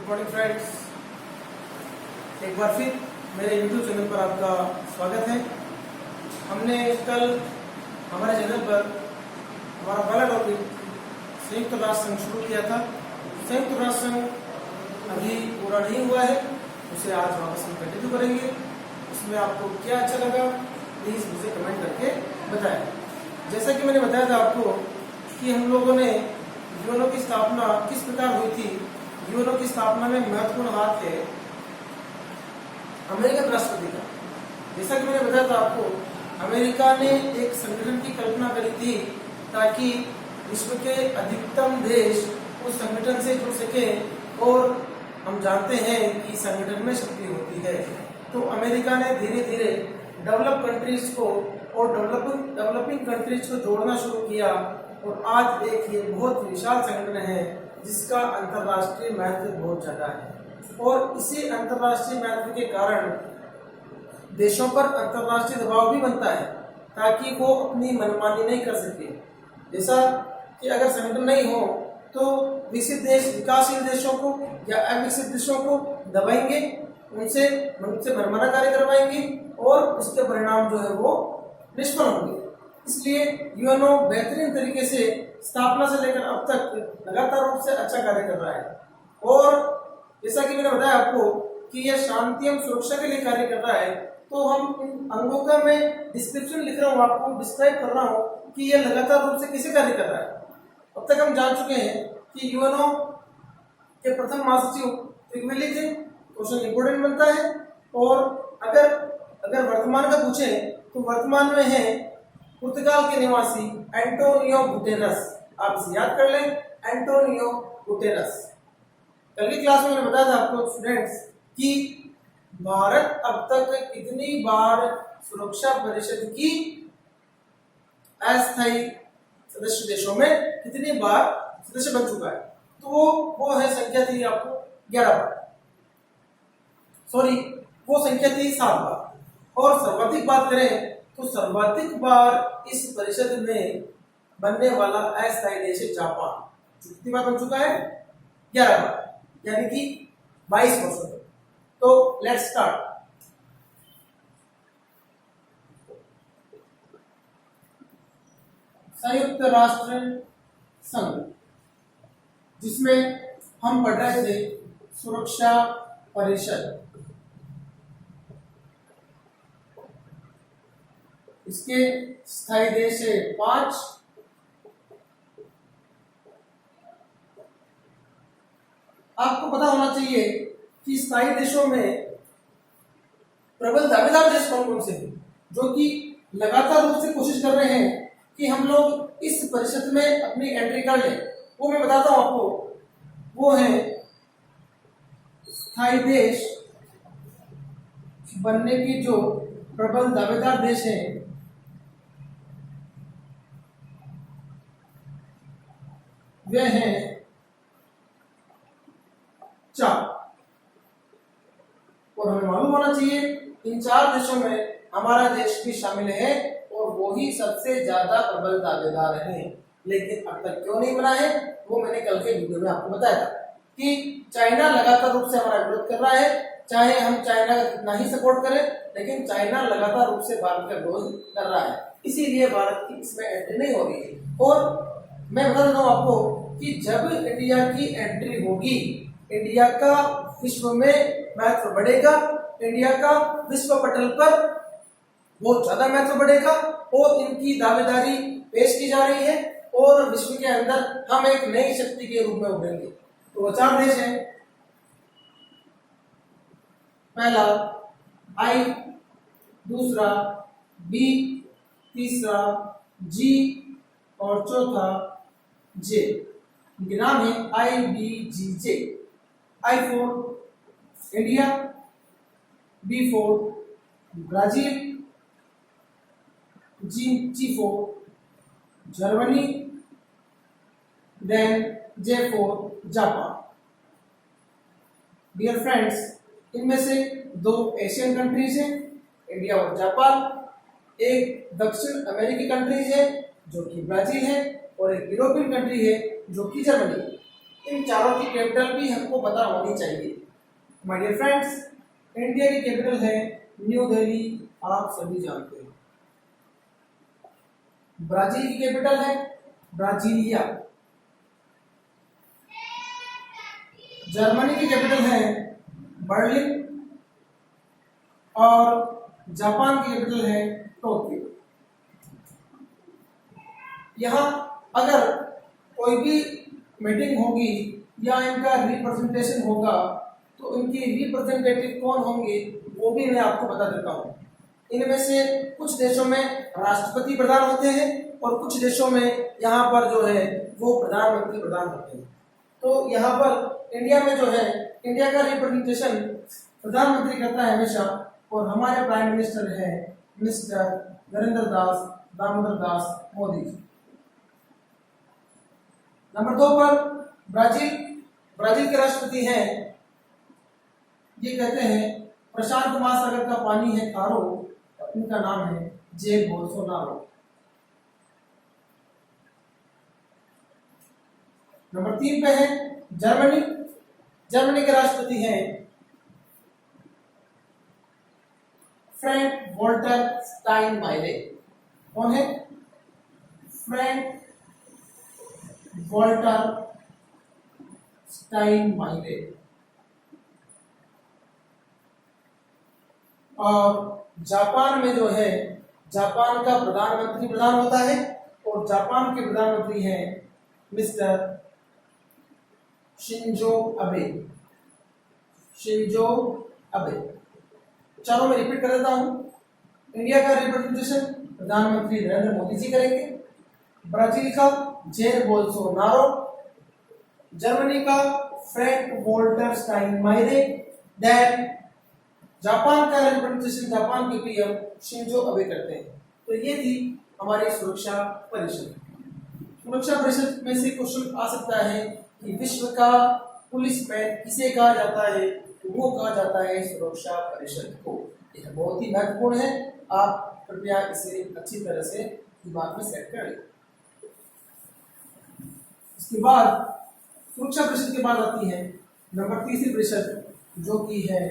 Morning friends, एक बार फिर मेरे YouTube चैनल पर आपका स्वागत है। हमने कल हमारे चैनल पर हमारा पहला टॉपिक संयुक्त राष्ट्र संघ शुरू किया था। संयुक्त राष्ट्र संघ अभी पूरा नहीं हुआ है, उसे आज वापस हम कंटिन्यू करेंगे। उसमें आपको क्या अच्छा लगा प्लीज मुझे कमेंट करके बताएं। जैसा कि मैंने बताया था आपको कि हम लोगों ने यूएनओ की स्थापना किस प्रकार हुई थी। यूएनओ की स्थापना में महत्वपूर्ण हाथ है अमेरिकन राष्ट्रपति का। जैसा कि मैंने बताया था आपको, अमेरिका ने एक संगठन की कल्पना करी थी ताकि विश्व के अधिकतम देश उस संगठन से जुड़ सके, और हम जानते हैं कि संगठन में शक्ति होती है। तो अमेरिका ने धीरे धीरे डेवलप कंट्रीज को और डेवलपिंग कंट्रीज को जोड़ना शुरू किया, और आज एक ये बहुत विशाल संगठन है जिसका अंतर्राष्ट्रीय महत्व बहुत ज्यादा है। और इसी अंतर्राष्ट्रीय महत्व के कारण देशों पर अंतर्राष्ट्रीय दबाव भी बनता है ताकि वो अपनी मनमानी नहीं कर सके। जैसा कि अगर संगठन नहीं हो तो विकसित देश विकासशील देशों को या अविकसित देशों को दबाएंगे, उनसे मनमाना कार्य करवाएंगे, और उसके परिणाम जो है वो निष्फल होंगे। इसलिए यूएनओ बेहतरीन तरीके से स्थापना से लेकर अब तक लगातार रूप से अच्छा कार्य कर रहा है। और जैसा कि मैंने बताया आपको कि यह शांति एवं सुरक्षा के लिए कार्य कर रहा है, तो हम इन अंगों का मैं डिस्क्रिप्शन लिख रहा हूँ, आपको डिस्क्राइब कर रहा हूँ कि यह लगातार रूप से कैसे कार्य कर रहा है। अब तक हम जान चुके हैं कि यूएनओ के प्रथम महासचिव त्रिगविली थे। क्वेश्चन इंपोर्टेंट बनता है। और अगर वर्तमान का पूछे तो वर्तमान में है पुर्तगाल के निवासी एंटोनियो गुटेरस। आप इसे याद कर लें, एंटोनियो गुटेरस। कल की क्लास में मैंने बताया था आपको स्टूडेंट्स कि भारत अब तक कितनी बार सुरक्षा परिषद की अस्थायी सदस्य देशों में कितनी बार सदस्य बन चुका है। तो वो है संख्या थी आपको 11 बार, सॉरी वो संख्या थी 7 बार। और सर्वाधिक बात करें तो सर्वाधिक बार इस परिषद में बनने वाला अस्थायी देश है जापान, जो कितनी बार बन चुका है 11 बार, यानी कि 22 वर्षों तक। तो लेट्स स्टार्ट। संयुक्त राष्ट्र संघ, जिसमें हम पढ़ रहे थे सुरक्षा परिषद, इसके स्थायी देश है 5। आपको पता होना चाहिए कि स्थायी देशों में प्रबल दावेदार देश कौन कौन से हैं, जो कि लगातार रूप से कोशिश कर रहे हैं कि हम लोग इस परिषद में अपनी एंट्री कर लें। वो मैं बताता हूं आपको, वो है स्थायी देश बनने की जो प्रबल दावेदार देश हैं, वे हैं 4। और हमें मालूम होना चाहिए इन 4 देशों में हमारा देश भी शामिल है, और वो ही सबसे ज्यादा प्रबल दावेदार है। लेकिन अब तक क्यों नहीं बना है वो मैंने कल के वीडियो में आपको बताया था कि चाइना लगातार रूप से हमारा विरोध कर रहा है। चाहे हम चाइना का कितना ही सपोर्ट करें, लेकिन चाइना लगातार रूप से भारत का विरोध कर रहा है, इसीलिए भारत की इसमें एंट्री नहीं हो रही है। और मैं बता देता हूँ आपको कि जब इंडिया की एंट्री होगी, इंडिया का विश्व में महत्व बढ़ेगा, इंडिया का विश्व पटल पर बहुत ज्यादा महत्व बढ़ेगा, और इनकी दावेदारी पेश की जा रही है, और विश्व के अंदर हम एक नई शक्ति के रूप में उभरेंगे। तो वो 4 देश हैं। पहला आई, दूसरा बी, तीसरा जी, और चौथा जे। इनके नाम है IBGJ। I for India, B for Brazil, G for Germany, then J for Japan. Dear friends, इनमें से 2 एशियन कंट्रीज हैं, इंडिया और जापान। एक दक्षिण अमेरिकी कंट्रीज है जो कि ब्राजील है, और एक यूरोपियन कंट्री है जो कि जर्मनी है। इन चारों की कैपिटल भी हमको पता होनी चाहिए। माय डियर फ्रेंड्स, इंडिया की कैपिटल है न्यू दिल्ली, आप सभी जानते हैं। ब्राजील की कैपिटल है ब्राजीलिया। जर्मनी की कैपिटल है बर्लिन और जापान की कैपिटल है टोक्यो। यहाँ अगर कोई भी मीटिंग होगी या इनका रिप्रेजेंटेशन होगा तो इनकी रिप्रेजेंटेटिव कौन होंगे वो भी मैं आपको बता देता हूँ। इनमें से कुछ देशों में राष्ट्रपति प्रधान होते हैं और कुछ देशों में यहाँ पर जो है वो प्रधानमंत्री प्रधान होते हैं। तो यहाँ पर इंडिया में जो है इंडिया का रिप्रेजेंटेशन प्रधानमंत्री करता है हमेशा, और हमारे प्राइम मिनिस्टर है मिस्टर नरेंद्र दास दामोदर दास मोदी जी। नंबर 2 पर ब्राजील के राष्ट्रपति हैं, ये कहते हैं प्रशांत महासागर का पानी है खारो, इनका नाम है जेर बोल्सोनारो। नंबर 3 पे है जर्मनी के राष्ट्रपति हैं फ्रैंक वॉल्टर स्टाइनमायर। कौन है? Frank Walter Steinmeier. और जापान में जो है जापान का प्रधानमंत्री प्रधान होता है और जापान के प्रधानमंत्री हैं मिस्टर शिंजो अबे। चारों में रिपीट कर देता हूं। इंडिया का रिप्रेजेंटेशन प्रधानमंत्री नरेंद्र मोदी जी करेंगे, ब्राजील का जेर बोल्सोनारो, जर्मनी का फ्रैंक वॉल्टर स्टाइनमायर, देन जापान का रिप्रेजेंटेशन जापान के पीएम शिंजो अबे करते हैं। तो ये थी हमारी सुरक्षा परिषद। सुरक्षा परिषद में से क्वेश्चन आ सकता है कि विश्व का पुलिस मैन किसे कहा जाता है? तो वो कहा जाता है सुरक्षा परिषद को। यह बहुत ही महत्वपूर्ण है, आप कृपया इसे अच्छी तरह से दिमाग में सेट करें। इसके बाद सुरक्षा परिषद के बाद आती है नंबर 3 परिषद, जो कि है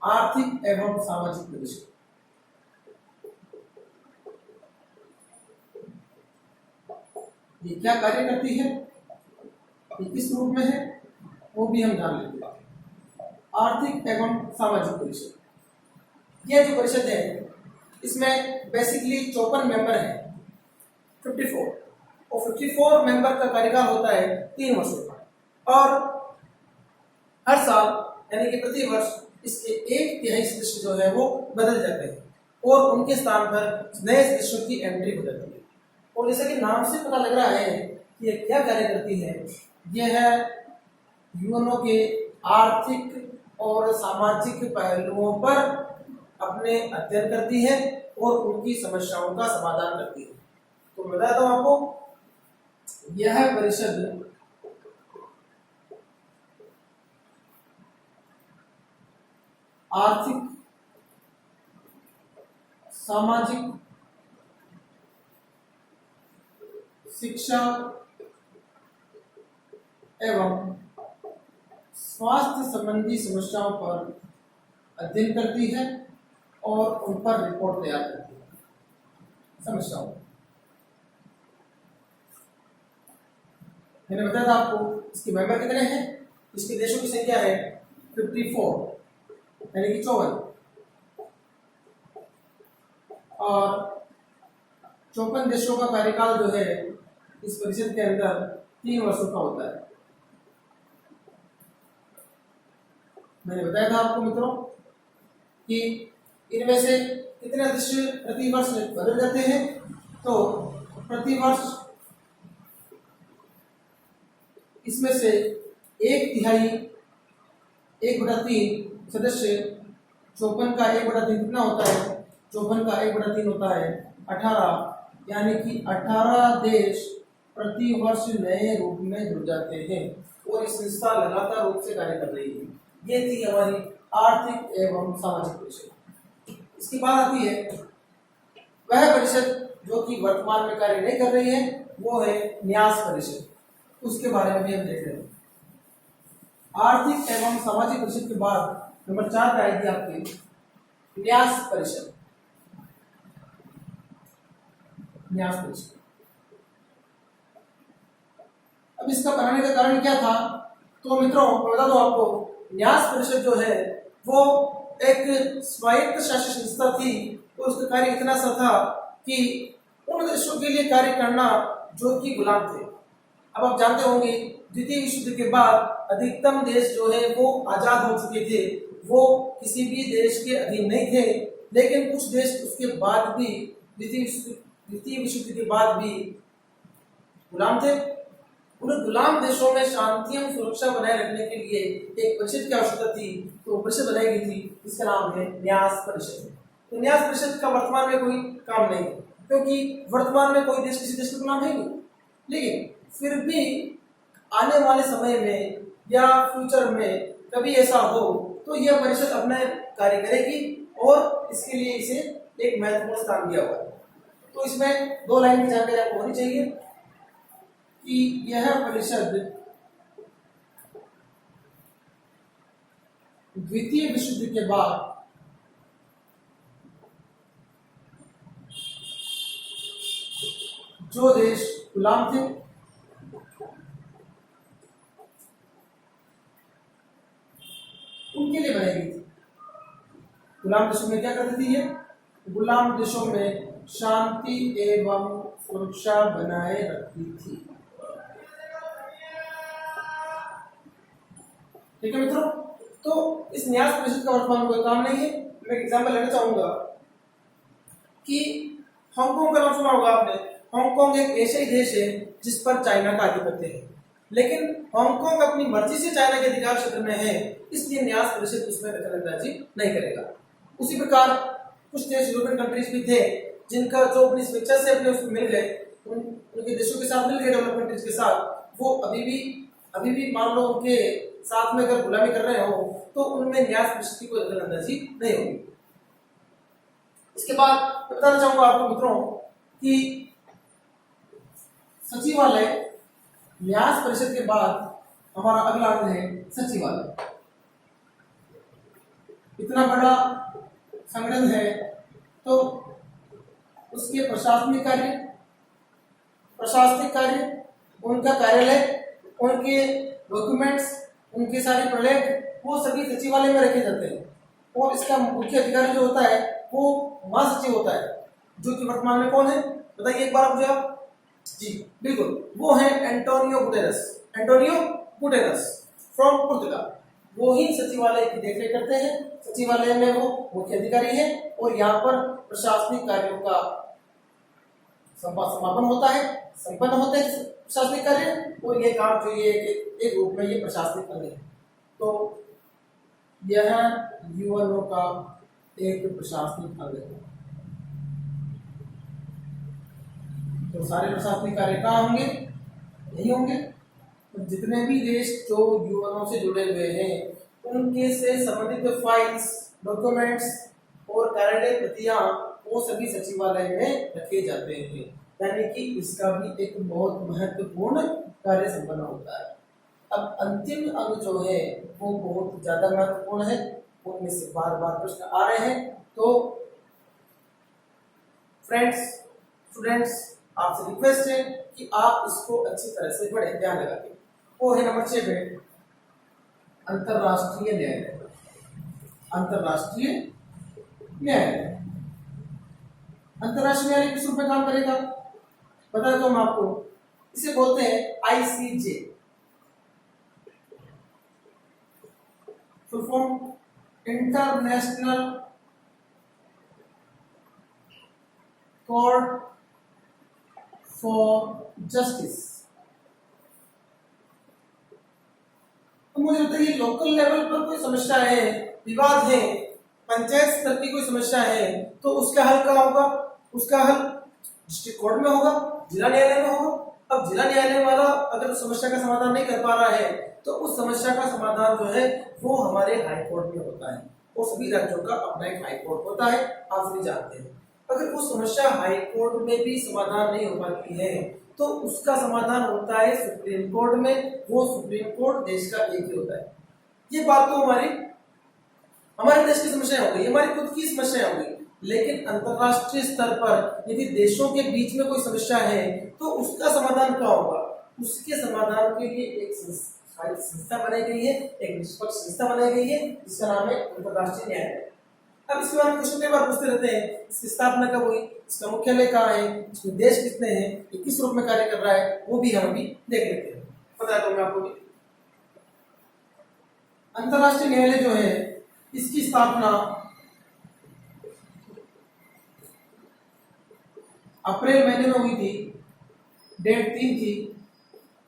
आर्थिक एवं सामाजिक परिषद। ये क्या कार्य करती है, ये किस रूप में है, वो भी हम जान लेते हैं। आर्थिक एवं सामाजिक परिषद, यह जो परिषद है इसमें बेसिकली 54 मेंबर हैं, 54, और 54 मेंबर का कार्यकाल होता है 3 वर्षों का, और हर साल यानी कि प्रति वर्ष इसके 1/3 सदस्य जो है वो बदल जाते हैं और उनके स्थान पर नए सदस्यों की एंट्री हो जाती है। और जैसा कि नाम से पता लग रहा है कि ये क्या कार्य करती है, यह है यूएनओ के आर्थिक और सामाजिक पहलुओं पर अपने अध्ययन करती है और उनकी समस्याओं का समाधान करती है। तो मैं बताता हूं आपको, यह परिषद आर्थिक, सामाजिक, शिक्षा एवं स्वास्थ्य संबंधी समस्याओं पर अध्ययन करती है और उन पर रिपोर्ट तैयार करती है। समस्याओं, मैंने बताया था आपको इसके मेंबर कितने हैं। इसके देशों की संख्या है 54 यानी कि 54, और 54 देशों का कार्यकाल जो है इस परिषद के अंदर 3 वर्षों का होता है। मैंने बताया था आपको मित्रों कि इनमें से कितने सदस्य प्रति वर्ष बदल जाते हैं। तो प्रति वर्ष इसमें से 1/3, 1/3 सदस्य, 54 का 1/3 कितना होता है? 54 का 1/3 होता है 18, यानी कि 18 देश प्रति वर्ष नए रूप में जुड़ जाते हैं और इस संस्था लगातार रूप से कार्य कर रही है। ये थी हमारी आर्थिक एवं सामाजिक परिषद। इसके बाद आती है वह परिषद जो कि वर्तमान में कार्य नहीं कर रही है वो है न्यास परिषद, उसके बारे में भी हम देख रहे हैं। आर्थिक एवं सामाजिक परिषद के बाद नंबर 4 पे आएगी आपकी न्यास परिषद। न्यास परिषद, अब इसका बनाने का कारण क्या था? तो मित्रों बता दो आपको, न्यास परिषद जो है वो एक स्वायत्त शासी संस्था थी, तो उसका कार्य इतना सा था कि उन देशों के लिए कार्य करना जो कि गुलाम थे। अब आप जानते होंगे द्वितीय विश्व युद्ध के बाद अधिकतम देश जो है वो आजाद हो चुके थे, वो किसी भी देश के अधीन नहीं थे, लेकिन कुछ देश उसके बाद भी द्वितीय विश्व युद्ध के बाद भी गुलाम थे। उन गुलाम देशों में शांति एवं सुरक्षा बनाए रखने के लिए एक परिषद की आवश्यकता थी, तो परिषद बनाई गई थी, इसका नाम है न्यास परिषद। तो न्यास परिषद का वर्तमान में कोई काम नहीं, क्योंकि वर्तमान में कोई देश किसी देश का गुलाम है नहीं, लेकिन फिर भी आने वाले समय में या फ्यूचर में कभी ऐसा हो तो यह परिषद अपना कार्य करेगी, और इसके लिए इसे एक महत्वपूर्ण स्थान दिया हुआ है। तो इसमें 2 लाइन की जानकारी आपको होनी चाहिए कि यह परिषद द्वितीय विश्व युद्ध के बाद जो देश गुलाम थे उनके लिए बनाई गई थी। गुलाम देशों में क्या करती थी? ये गुलाम देशों में शांति एवं सुरक्षा बनाए रखती थी। ठीक है मित्रों, तो इस न्यास परिषद का वर्तमान में कोई काम नहीं है। मैं एग्जाम्पल लेना चाहूंगा कि हांगकांग का नाम सुना होगा आपने। हांगकांग एक एशियाई देश है जिस पर चाइना का आधिपत्य है, लेकिन हांगकांग अपनी मर्जी से चाइना के अधिकार क्षेत्र में है, इसलिए न्यास परिषद उसमें दखलंदाजी नहीं करेगा। उसी प्रकार कुछ देश यूरोपियन कंट्रीज भी थे जिनका जो अपनी स्वेच्छा से अपने उसमें मिल गए, उनके देशों के साथ मिल गए, डेवलपमेंट कंट्रीज के साथ, वो अभी भी मान लो उनके साथ में अगर गुलामी कर रहे हो तो उनमें न्यास परिषद की कोई दखलंदाजी नहीं होगी। इसके बाद मैं बताना चाहूंगा आपको मित्रों कि सचिवालय, न्यास परिषद के बाद हमारा अगला अंग है सचिवालय। इतना बड़ा संगठन है तो उसके प्रशासनिक कार्य, उनका कार्यालय, उनके डॉक्यूमेंट्स, उनके सारे प्रोजेक्ट वो सभी सचिवालय में रखे जाते हैं। और इसका मुख्य अधिकारी जो होता है वो महासचिव होता है, जो कि वर्तमान में कौन है बताइए एक बार मुझे आप। जी बिल्कुल, वो है एंटोनियो गुटेरेस फ्रॉम पुर्तगाल। वो ही सचिवालय की देखरेख करते हैं। सचिवालय में वो मुख्य अधिकारी है और यहाँ पर प्रशासनिक कार्यों का संपन्न होते हैं प्रशासनिक कार्य, और ये काम जो ये एक रूप में ये प्रशासनिक अंग है। तो यह यूएनओ का एक प्रशासनिक अंग है। तो सारे प्रशासनिक कार्य कहाँ होंगे? यही होंगे। तो जितने भी देश जो यूएनओ से जुड़े हुए हैं उनके से संबंधित फाइल्स, डॉक्यूमेंट्स और कार्यालय प्रतियां वो सभी सचिवालय में रखे जाते हैं, यानी कि इसका भी एक बहुत महत्वपूर्ण कार्य संपन्न होता है। अब अंतिम अंग जो है वो बहुत ज्यादा महत्वपूर्ण है, उनमें से बार बार प्रश्न आ रहे हैं। तो फ्रेंड्स, स्टूडेंट्स, आपसे रिक्वेस्ट है कि आप इसको अच्छी तरह से पढ़ें, ध्यान लगा के। वो है नंबर 6 पे अंतरराष्ट्रीय न्यायालय। अंतरराष्ट्रीय न्यायालय किस रूप में काम करेगा बता देता हूं आपको। इसे बोलते हैं ICJ, full form international court for justice. तो मुझे बताइए लोकल लेवल पर कोई समस्या है, विवाद है, पंचायत स्तर की कोई समस्या है, तो उसका हल कहाँ होगा? उसका हल डिस्ट्रिक्ट कोर्ट में होगा, जिला न्यायालय में होगा। अब जिला न्यायालय वाला अगर समस्या का समाधान नहीं कर पा रहा है तो उस समस्या का समाधान जो है वो हमारे हाई कोर्ट में होता है, और सभी राज्यों का अपना एक हाई कोर्ट होता है, आप सभी जानते हैं। अगर उस समस्या हाई कोर्ट में भी समाधान नहीं हो पाती है तो उसका समाधान होता है सुप्रीम कोर्ट में। वो सुप्रीम कोर्ट देश का एक ही होता है। ये बात तो हमारे देश की समस्या होगी, हमारी खुद की समस्या होगी, लेकिन अंतरराष्ट्रीय स्तर पर यदि देशों के बीच में कोई समस्या है तो उसका समाधान क्या होगा? उसके समाधान के लिए एक संस्था बनाई गई है, एक निष्पक्ष संस्था बनाई गई है जिसका नाम है अंतरराष्ट्रीय न्यायालय। अब इसके बारे में क्वेश्चन कई बार पूछते रहते हैं, इसकी स्थापना कब हुई, इसका मुख्यालय कहाँ है, इसमें देश कितने हैं, ये किस रूप में कार्य कर रहा है, वो भी हम अभी देख लेते हैं। बताता हूँ मैं आपको भी। अंतरराष्ट्रीय न्यायालय जो है इसकी स्थापना अप्रैल महीने में हुई थी। डेट 3 थी,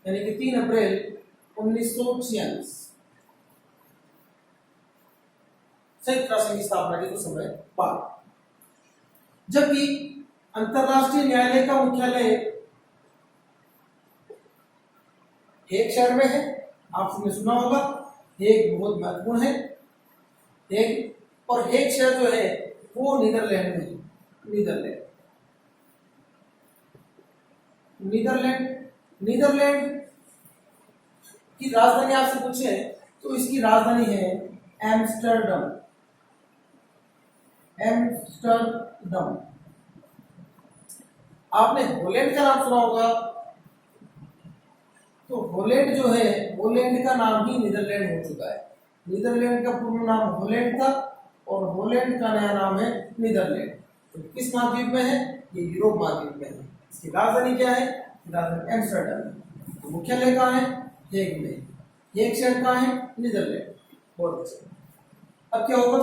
यानी कि 3 अप्रैल 1946 संयुक्त राष्ट्र की स्थापना के कुछ समय बाद। जबकि अंतरराष्ट्रीय न्यायालय का मुख्यालय एक शहर में है, आपने सुना होगा, एक बहुत महत्वपूर्ण है, एक और एक शहर जो है वो नीदरलैंड में है। नीदरलैंड की राजधानी आपसे पूछे तो इसकी राजधानी है एम्स्टर्डम। आपने हॉलैंड का नाम सुना होगा, तो हॉलैंड जो है, हॉलैंड का नाम ही नीदरलैंड हो चुका है। नीदरलैंड का पूर्ण नाम हॉलैंड था और हॉलैंड का नया नाम है नीदरलैंड। तो किस महाद्वीप में है? ये यूरोप महाद्वीप में है। इसकी राजधानी क्या है? राजधानी एम्स्टर्डम। तो मुख्यालय कहाँ है? हेग में। हेग शहर कहाँ है? नीदरलैंड। बहुत अच्छा। अब क्या होगा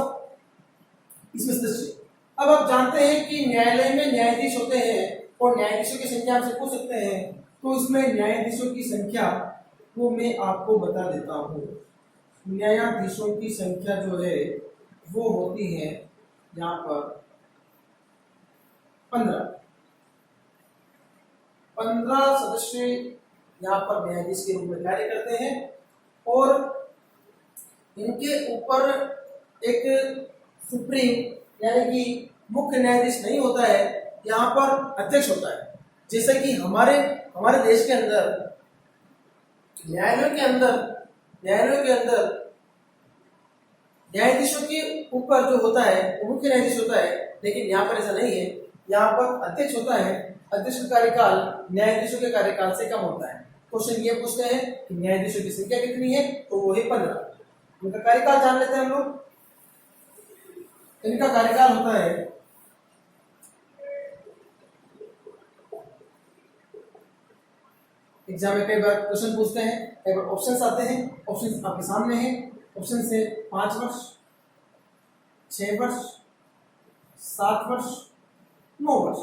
इसमें सदस्य? अब आप जानते हैं कि न्यायालय में न्यायाधीश होते हैं और न्यायाधीशों की संख्या आपसे पूछ सकते हैं, तो इसमें न्यायाधीशों की संख्या वो मैं आपको बता देता हूँ। न्यायाधीशों की संख्या जो है वो होती है यहाँ पर 15 सदस्य यहाँ पर न्यायाधीश के रूप में कार्य करते हैं और इनके ऊपर एक सुप्रीम यानी कि मुख्य न्यायाधीश नहीं होता है, यहाँ पर अध्यक्ष होता है। जैसे कि हमारे देश के अंदर न्यायालयों के अंदर न्यायाधीशों के ऊपर जो होता है वो मुख्य न्यायाधीश होता है, लेकिन यहाँ पर ऐसा नहीं है। यहाँ पर अध्यक्ष होता है। अध्यक्ष का कार्यकाल न्यायाधीशों के कार्यकाल से कम होता है। क्वेश्चन ये पूछते हैं कि न्यायाधीशों की संख्या कितनी है, तो वो है 15। उनका कार्यकाल जान लेते हैं हम लोग। इनका कार्यकाल होता है एग्जाम में कई बार क्वेश्चन पूछते हैं, कई बार ऑप्शंस आते हैं। ऑप्शंस आपके सामने हैं। ऑप्शन से 5 वर्ष, 6 वर्ष, 7 वर्ष, 9 वर्ष,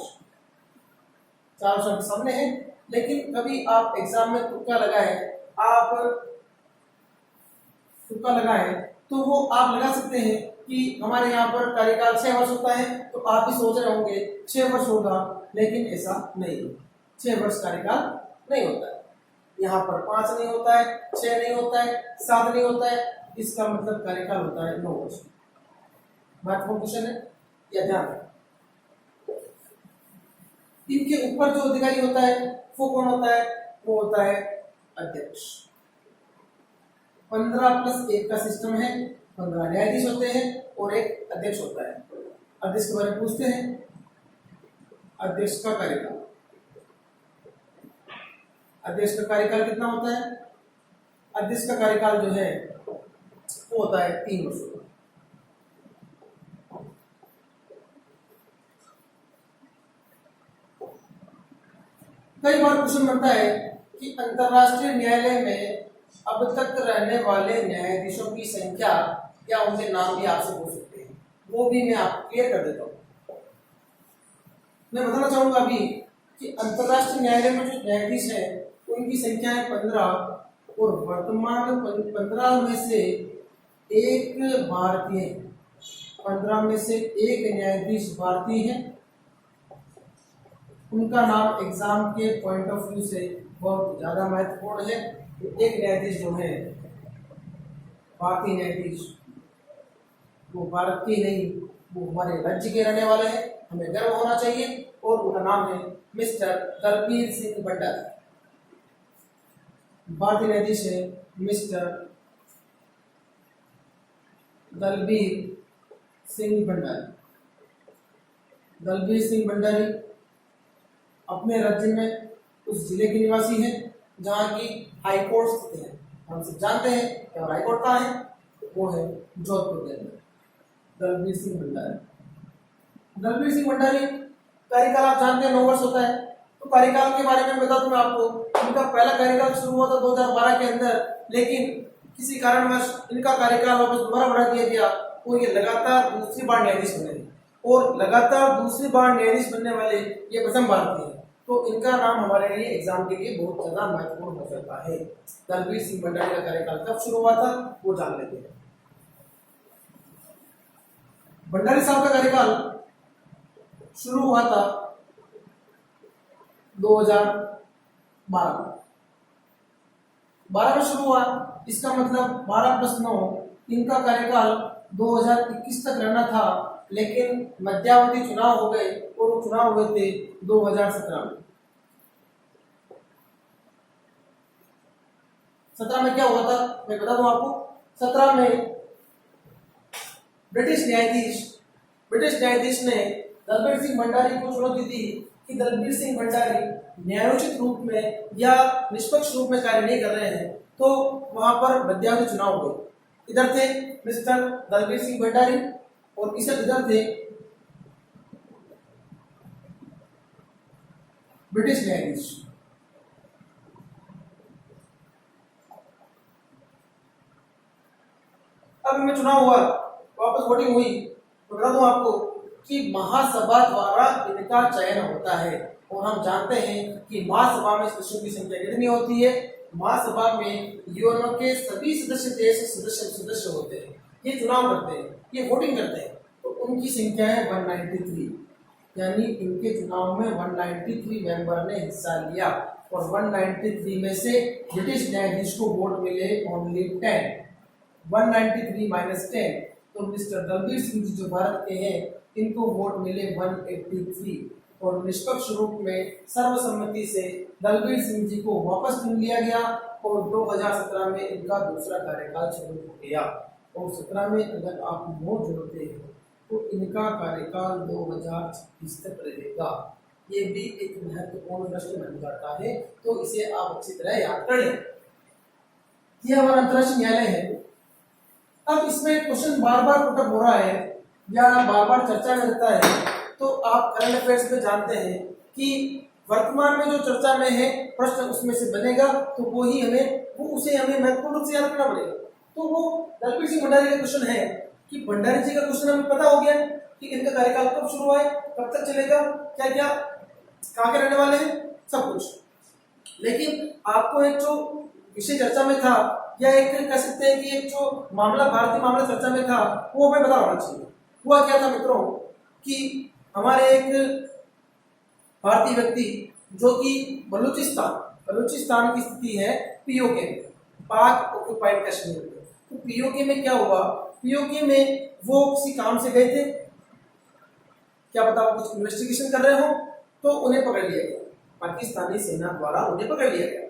4 वर्ष आपके सामने हैं। लेकिन कभी आप एग्जाम में तुक्का लगाए तो वो आप लगा सकते हैं कि हमारे यहाँ पर कार्यकाल 6 वर्ष होता है, तो आप भी सोच रहे होंगे 6 वर्ष होगा, लेकिन ऐसा नहीं है। 6 वर्ष कार्यकाल नहीं होता है। यहाँ पर 5 नहीं होता है, 6 नहीं होता है, 7 नहीं होता है। इसका मतलब कार्यकाल होता है 9 वर्ष। महत्वपूर्ण क्वेश्चन है, या ध्यान रखें। इनके ऊपर जो अधिकारी होता है वो कौन होता है? वो होता है अध्यक्ष। 15+1 का सिस्टम है। 15 न्यायाधीश होते हैं और एक अध्यक्ष होता है। अध्यक्ष के बारे में पूछते हैं। अध्यक्ष का कार्यकाल कितना होता है? अध्यक्ष का कार्यकाल जो है वो होता है 3 वर्ष। कई बार क्वेश्चन बनता है कि अंतरराष्ट्रीय न्यायालय में अब तक रहने वाले न्यायाधीशों की संख्या या उनके नाम भी आपसे पूछ सकते हैं। वो भी मैं आपको क्लियर कर देता हूँ। मैं बताना चाहूंगा अभी कि अंतरराष्ट्रीय न्यायालय में जो न्यायाधीश है उनकी संख्या है 15 और वर्तमान 15 में से एक भारतीय, 15 में से एक न्यायाधीश भारतीय है। उनका नाम एग्जाम के पॉइंट ऑफ व्यू से बहुत ज्यादा महत्वपूर्ण है। एक न्यायाधीश जो है भारतीय न्यायाधीश, वो भारत के नहीं, वो हमारे राज्य के रहने वाले हैं। हमें गर्व होना चाहिए और उनका नाम है मिस्टर दलबीर सिंह भंडारी। भारतीय न्यायाधीश है मिस्टर दलबीर सिंह भंडारी। दलबीर सिंह भंडारी अपने राज्य में उस जिले के निवासी हैं जहाँ की हाई कोर्ट स्थित है। हम सब जानते हैं कि हाई कोर्ट कहाँ है, वो है जोधपुर के अंदर। दलबीर सिंह भंडारी। दलबीर सिंह भंडारी कार्यकाल आप जानते हैं 9 वर्ष होता है। तो कार्यकाल के बारे में बता दूं मैं आपको, इनका पहला कार्यकाल शुरू हुआ था 2012 के अंदर, लेकिन किसी कारणवश इनका कार्यकाल वापस दोबारा बढ़ा दिया गया और ये लगातार दूसरी बार न्यायाधीश बने और लगातार दूसरी बार न्यायाधीश बनने वाले ये प्रथम भारतीय हैं। तो इनका नाम हमारे लिए एग्जाम के लिए बहुत ज्यादा महत्वपूर्ण हो जाता है। दलबीर सिंह भंडारी का कार्यकाल कब शुरू हुआ था वो जान लेते हैं। भंडारी साहब का कार्यकाल शुरू हुआ था 2012 में शुरू हुआ। इसका मतलब 12+9 इनका कार्यकाल 2021 तक रहना था, लेकिन मध्यावधि चुनाव हो गए और वो चुनाव हुए थे 2017 में। 17 में क्या हुआ था मैं बता दूं आपको। 17 में ब्रिटिश न्यायाधीश ने दलबीर सिंह भंडारी को चुनौती दी कि दलबीर सिंह भंडारी न्यायोचित रूप में या निष्पक्ष रूप में कार्य नहीं कर रहे हैं, तो वहां पर मध्यावधि चुनाव हुए। इधर थे मिस्टर दलबीर सिंह भंडारी और इधर थे ब्रिटिश न्यायाधीश। अब में चुनाव हुआ, वापस वोटिंग हुई, तो बता दूं आपको कि महासभा द्वारा इनका चयन होता है। और हम जानते हैं कि महासभा में सदस्यों की संख्या कितनी होती है। महासभा में यूएनओ के सभी सदस्य होते हैं, ये चुनाव करते हैं, ये वोटिंग करते हैं। तो उनकी संख्या है 193, यानी इनके चुनाव में 193 मेंबर ने हिस्सा लिया और 193 में से ब्रिटिश न्यायाधीश को वोट मिले ओनली 10। 193 माइनस 10, तो मिस्टर दलबीर सिंह जी जो भारत के हैं इनको वोट मिले 183 और निष्पक्ष रूप में सर्वसम्मति से दलबीर सिंह जी को वापस चुन लिया गया और 2017 में इनका दूसरा कार्यकाल शुरू हो गया। और 17 में अगर आप नोट जोड़ते हैं तो इनका कार्यकाल 2026 तक रहेगा। ये भी एक महत्वपूर्ण प्रश्न बन जाता है, तो इसे आप अच्छी तरह याद कर लें। ये हमारा अंतर्राष्ट्रीय न्यायालय है। अब इसमें क्वेश्चन बार बार पुटअप हो रहा है या बार बार चर्चा में रहता है, तो आप करंट अफेयर्स में जानते हैं कि वर्तमान में जो चर्चा में है प्रश्न उसमें से बनेगा, तो उसे हमें महत्वपूर्ण रूप से याद करना पड़ेगा। तो वो दलबीर सिंह भंडारी का क्वेश्चन है कि भंडारी जी का क्वेश्चन हमें पता हो गया कि इनका कार्यकाल कब शुरू हुआ है, कब तक चलेगा, क्या क्या कहाँ के रहने वाले हैं, सब कुछ। लेकिन आपको एक जो विषय चर्चा में था या एक कह सकते हैं कि एक जो भारतीय मामला चर्चा में था वो हमें पता होना चाहिए। हुआ क्या था मित्रों कि हमारे एक भारतीय व्यक्ति जो कि बलूचिस्तान की स्थिति है पीओके, पाक ऑक्युपाइड कश्मीर में। तो पीओके में क्या हुआ, पीओके में वो किसी काम से गए थे, क्या पता वो कुछ इन्वेस्टिगेशन कर रहे हो, तो उन्हें पकड़ लिया गया, पाकिस्तानी सेना द्वारा उन्हें पकड़ लिया गया।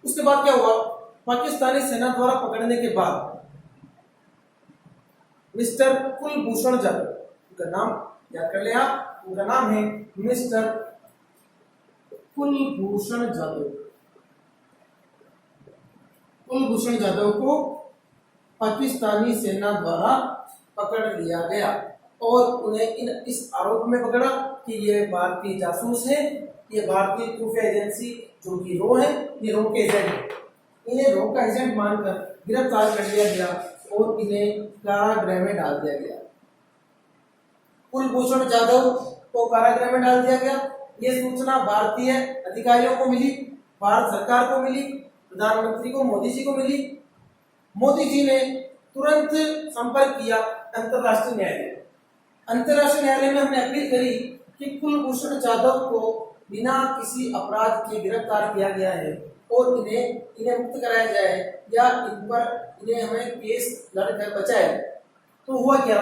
उसके बाद क्या हुआ, पाकिस्तानी सेना द्वारा पकड़ने के बाद मिस्टर कुलभूषण जाधव, उनका नाम याद कर ले आप, उनका नाम है मिस्टर कुलभूषण जाधव। कुलभूषण जाधव को पाकिस्तानी सेना द्वारा पकड़ लिया गया और उन्हें इस आरोप में पकड़ा कि ये भारतीय जासूस है, ये भारतीय खुफिया एजेंसी जो कि रो है, ये रो के एजेंट है। इन्हें रो का एजेंट मानकर गिरफ्तार कर लिया गया और इन्हें कारागृह में डाल दिया गया। कुलभूषण जाधव को कारागृह में डाल दिया गया। ये सूचना भारतीय अधिकारियों को मिली, भारत सरकार को मिली, प्रधानमंत्री को, मोदी जी को मिली। मोदी जी ने तुरंत संपर्क किया अंतर्राष्ट्रीय न्यायालय। अंतर्राष्ट्रीय न्यायालय में हमने अपील करी कि कुलभूषण जाधव को बिना किसी अपराध के गिरफ्तार किया गया है और इन्हें मुक्त कराया जाए या इन्हें हमें केस लड़कर बचाए। तो हुआ क्या,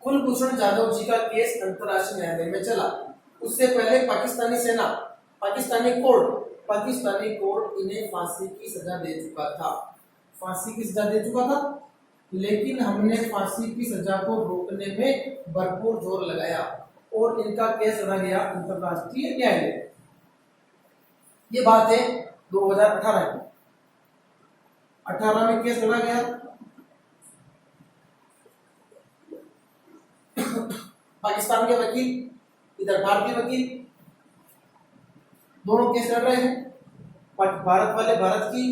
कुलभूषण जाधव जी का केस अंतर्राष्ट्रीय न्यायालय में चला उससे पहले पाकिस्तानी सेना, पाकिस्तानी कोर्ट इन्हें फांसी की सजा दे चुका था, फांसी की सजा दे चुका था। लेकिन हमने फांसी की सजा को रोकने में भरपूर जोर लगाया और इनका केस लड़ा गया अंतरराष्ट्रीय न्यायालय। ये बात है 2018 की। 18 में केस लड़ा गया। पाकिस्तान के वकील, इधर भारतीय वकील, दोनों केस लड़ रहे हैं। भारत वाले भारत की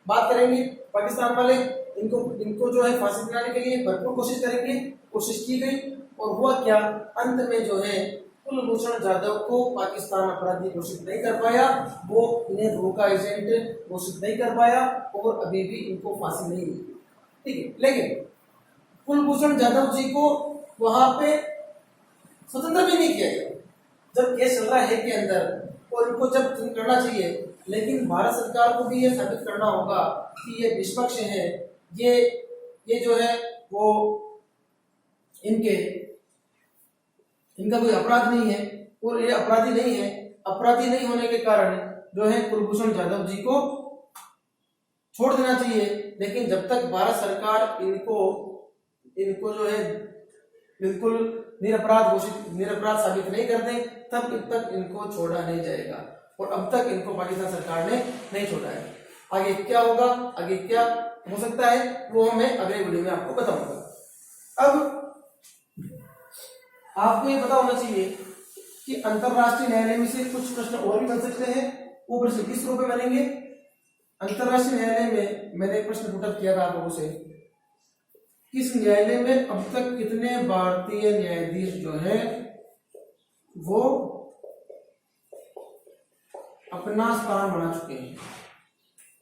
बात करेंगे, पाकिस्तान वाले इनको जो है फांसी दिलाने के लिए भरपूर कोशिश करेंगे। कोशिश की गई और हुआ क्या, अंत में जो है कुलभूषण जाधव को पाकिस्तान अपराधी घोषित नहीं कर पाया, वो इन्हें रोका एजेंट घोषित नहीं कर पाया और अभी भी इनको फांसी नहीं मिली। ठीक है, लेकिन कुलभूषण जाधव जी को वहां पे स्वतंत्र भी नहीं किया गया जब केस चल रहा है के अंदर, और इनको जब करना चाहिए। लेकिन भारत सरकार को भी ये साबित करना होगा कि ये निष्पक्ष है, ये जो है वो इनका कोई अपराध नहीं है और ये अपराधी नहीं है। अपराधी नहीं होने के कारण जो है कुलभूषण जाधव जी को छोड़ देना चाहिए। लेकिन जब तक भारत सरकार इनको जो है बिल्कुल निरपराध साबित नहीं कर दे, तब तक इनको छोड़ा नहीं जाएगा। और अब तक इनको पाकिस्तान सरकार ने नहीं छोड़ा है। आगे क्या होगा, आगे क्या हो सकता है, वो मैं अगले वीडियो में आपको बताऊंगा। अब आपको ये पता होना चाहिए कि अंतरराष्ट्रीय न्यायालय में से कुछ प्रश्न और भी बन सकते हैं। वो प्रश्न किस रूप में बनेंगे? अंतरराष्ट्रीय न्यायालय में मैंने एक प्रश्न पुट अप किया था आप लोगों से, इस न्यायालय में अब तक कितने भारतीय न्यायाधीश जो है वो अपना स्थान बना चुके हैं।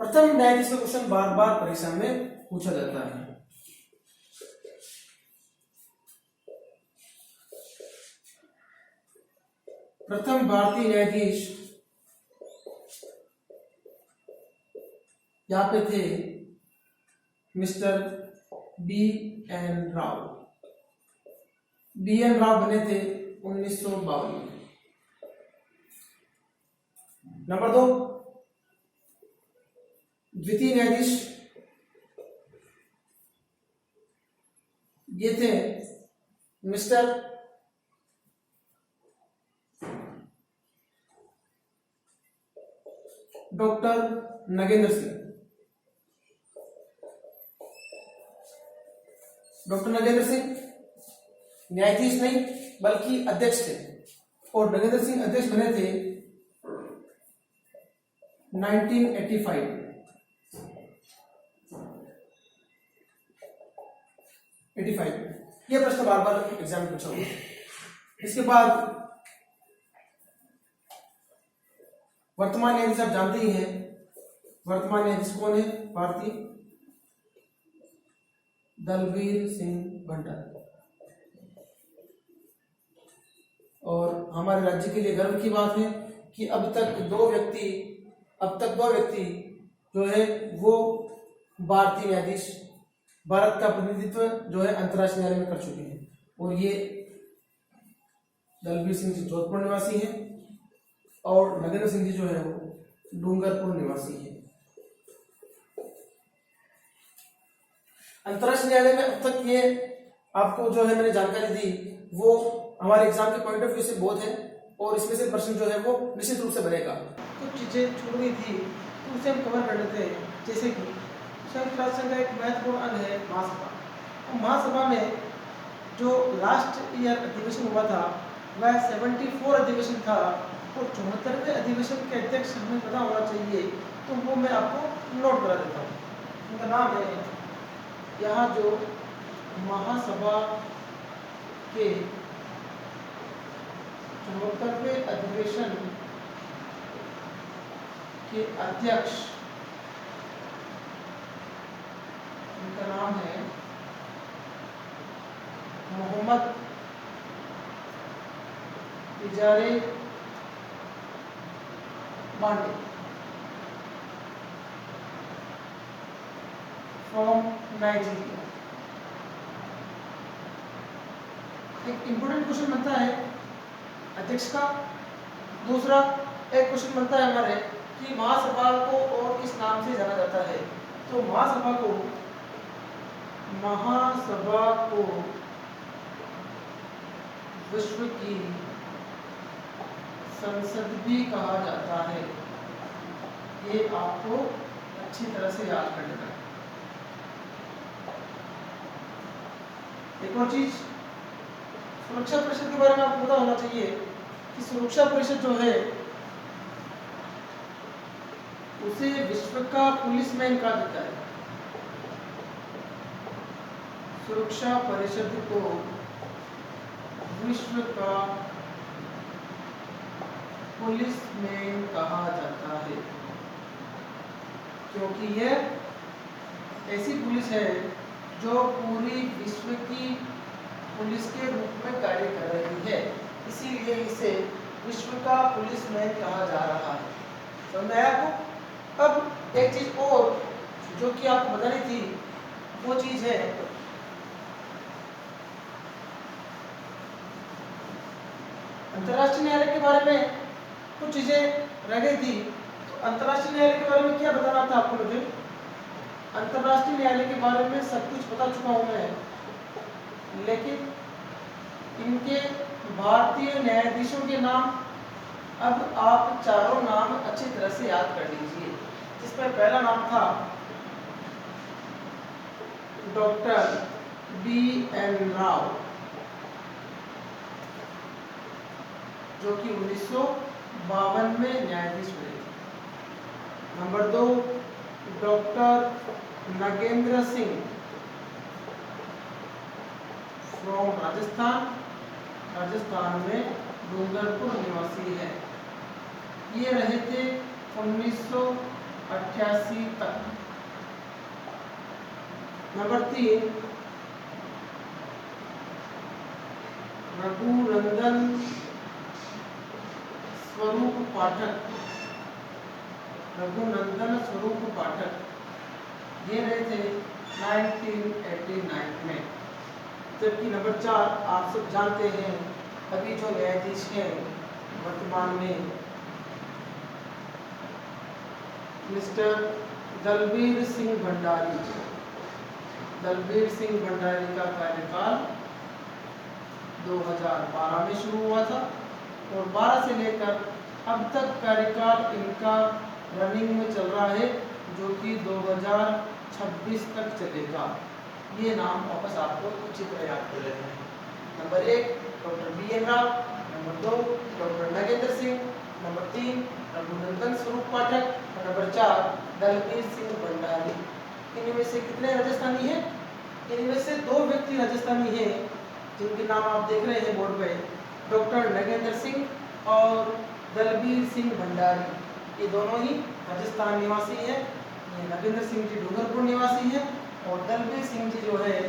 प्रथम न्यायाधीश का क्वेश्चन बार बार परीक्षा में पूछा जाता है। प्रथम भारतीय न्यायाधीश यहाँ पे थे mister B.N. Rao. B.N. Rao बने थे 1952 में। नंबर 2, द्वितीय न्यायाधीश ये थे mister doctor Nagendra Singh. Doctor Nagendra Singh न्यायाधीश नहीं बल्कि अध्यक्ष थे और नगेंद्र सिंह अध्यक्ष बने थे 1985। ये प्रश्न बार बार एग्जाम में पूछा हुआ। इसके बाद वर्तमान न्यायाधीश आप जानते ही हैं। वर्तमान न्यायाधीश कौन है? भारतीय दलबीर सिंह भंडारी। और हमारे राज्य के लिए गर्व की बात है कि अब तक दो व्यक्ति जो है वो भारतीय न्यायाधीश, भारत का प्रतिनिधित्व जो है अंतर्राष्ट्रीय न्यायालय में कर चुके हैं। और ये दलबीर सिंह जी जोधपुर निवासी हैं और नगेंद्र सिंह जी जो है वो डूंगरपुर निवासी है। अंतर्राष्ट्रीय न्यायालय में अब तक ये आपको जो है मैंने जानकारी दी वो हमारे एग्जाम के पॉइंट ऑफ व्यू से बहुत है और इसमें से प्रश्न जो है वो निश्चित रूप से बनेगा। कुछ चीजें छूट गई थी तो उसे हम कवर कर लेते हैं। जैसे कि संयुक्त राष्ट्र संघ का एक महत्वपूर्ण अंग है महासभा। और महासभा में जो लास्ट ईयर अधिवेशन हुआ था वह 74 अधिवेशन था और 74वें अधिवेशन के अध्यक्ष हमें पता होना चाहिए, तो वो मैं आपको नोट करा देता हूँ। उनका नाम है, यहाँ जो महासभा के 74वें अधिवेशन के अध्यक्ष, उनका नाम है मोहम्मद इजारे मांडे फ्रॉम नाइजीरिया। एक इंपोर्टेंट क्वेश्चन बनता है अध्यक्ष का दूसरा एक क्वेश्चन बनता है हमारे कि महासभा को और किस नाम से जाना जाता है। तो महासभा को विश्व की संसद भी कहा जाता है। ये आपको अच्छी तरह से याद कर लेना है। एक और चीज, सुरक्षा परिषद के बारे में आपको पता होना चाहिए कि सुरक्षा परिषद जो है उसे विश्व का पुलिसमैन कहा जाता है। सुरक्षा परिषद को विश्व का पुलिसमैन कहा जाता है, क्योंकि यह ऐसी पुलिस है जो पूरी विश्व की पुलिस के रूप में कार्य कर रही है, इसीलिए इसे विश्व का पुलिसमैन कहा जा रहा है। समझ आया आपको? अब एक चीज और जो कि आपको बतानी थी वो चीज है अंतर्राष्ट्रीय न्यायालय के बारे में कुछ चीजें रह गई थी। तो अंतर्राष्ट्रीय न्यायालय के बारे में क्या बताना था आपको? मुझे अंतर्राष्ट्रीय न्यायालय के बारे में सब कुछ बता चुका हूं मैं, लेकिन इनके भारतीय न्यायाधीशों के नाम अब आप चारों नाम अच्छी तरह से याद कर लीजिए। जिसमें पहला नाम था डॉक्टर B.N. राव, जो कि 1952 में न्यायाधीश बने थे। Number 2 doctor Nagendra Singh from Rajasthan में डूंगरपुर निवासी है। ये रहे थे 1988 तक। नंबर 3 रघुनंदन स्वरूप पाठक, ये रहे थे 1989 में। जबकि नंबर 4 आप सब जानते हैं अभी जो न्यायाधीश हैं वर्तमान में मिस्टर दलबीर सिंह भंडारी का कार्यकाल 2012 में शुरू हुआ था और 12 से लेकर अब तक कार्यकाल इनका रनिंग में चल रहा है, जो कि 2026 तक चलेगा। ये नाम वापस आपको अच्छी तरह याद कर लेना है। Number 1 doctor B.N. Rao, number 2 doctor Nagendra Singh, number 3 Raghunandan स्वरूप पाठक और नंबर 4 दलबीर सिंह भंडारी। इनमें से कितने राजस्थानी हैं? इनमें से 2 व्यक्ति राजस्थानी हैं जिनके नाम आप देख रहे हैं बोर्ड पे, डॉक्टर नगेंद्र सिंह और दलबीर सिंह भंडारी। ये दोनों ही राजस्थान निवासी हैं। ये नगेंद्र सिंह जी डूंगरपुर निवासी हैं और दलबीर सिंह जी जो है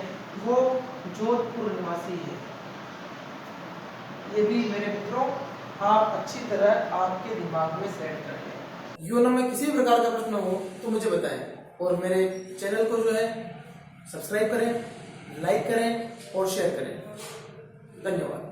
वो जोधपुर निवासी है। ये भी मेरे मित्रों आप अच्छी तरह आपके दिमाग में सेट कर लें। यूनो में किसी भी प्रकार का प्रश्न हो तो मुझे बताएं और मेरे चैनल को जो है सब्सक्राइब करें, लाइक करें और शेयर करें। धन्यवाद।